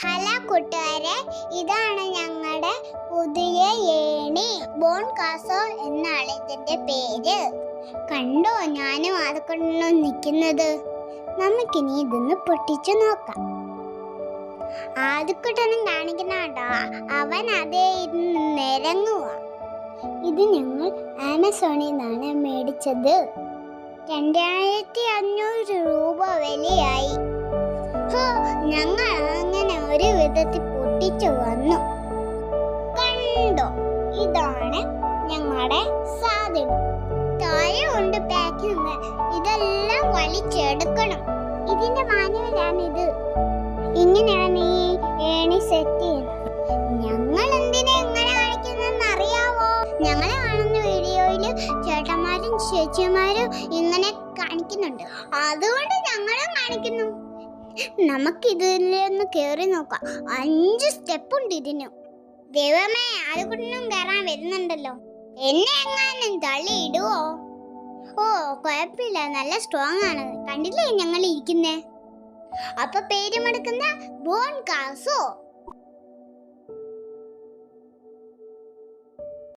Hello കൂട്ടുകാരെ, ഇതാണ് ഞങ്ങളുടെ പുതിയ ഏണി. ബോൺ കാസോ എന്നാണ് ഇതിന്റെ പേര്. കണ്ടോ, ഞാനും അതുകൊണ്ടോ നിൽക്കുന്നത്. നമുക്കിനി ഇതൊന്ന് പൊട്ടിച്ചു നോക്കാം. ആദ്യക്കൂട്ടൊന്നും കാണിക്കുന്ന കേട്ടോ, അവൻ അതേ ഇരുന്ന് നിരങ്ങുക. ഇത് ഞങ്ങൾ ആമസോണിൽ നിന്നാണ് മേടിച്ചത്. 2500 രൂപ വിലയായി. ഞങ്ങൾ അങ്ങനെ ഒരു വിധത്തിൽ പൊട്ടിച്ചു വന്നു. കണ്ടോ, ഇതാണ് ഞങ്ങളുടെ സാധനം. താഴെ ഉണ്ട് പാക്കിങ്. ഇതെല്ലാം വലിച്ചെടുക്കണം. ഇതിന്റെ മാനുവലാണ് ഇത്. ഇങ്ങനെയാണ് ഈ ഏണി സെറ്റ് ചെയ്യുന്നത്. ഞങ്ങൾ എന്തിനാ എങ്ങനെ കാണിക്കുന്നതെന്ന് അറിയാവോ? ഞങ്ങളെ കാണുന്ന വീഡിയോയിൽ ചേട്ടന്മാരും ചേച്ചിമാരും ഇങ്ങനെ കാണിക്കുന്നുണ്ട്, അതുകൊണ്ട് ഞങ്ങളും കാണിക്കുന്നു. നമുക്കിതിലൊന്ന് കേറി നോക്കാം. 5 സ്റ്റെപ്പ് ഉണ്ട് ഇതിന്. ദൈവമേ, അതുകൊണ്ടൊന്നും കയറാൻ വരുന്നുണ്ടല്ലോ. എന്നെ എങ്ങാനും തള്ളി ഇടുവോ? ഓ, കുഴപ്പമില്ല, നല്ല സ്ട്രോങ് ആണ്. കണ്ടില്ലേ ഞങ്ങൾ ഇരിക്കുന്നേ. അപ്പൊ പേര് മടക്കുന്ന ബോൺ കാസോ.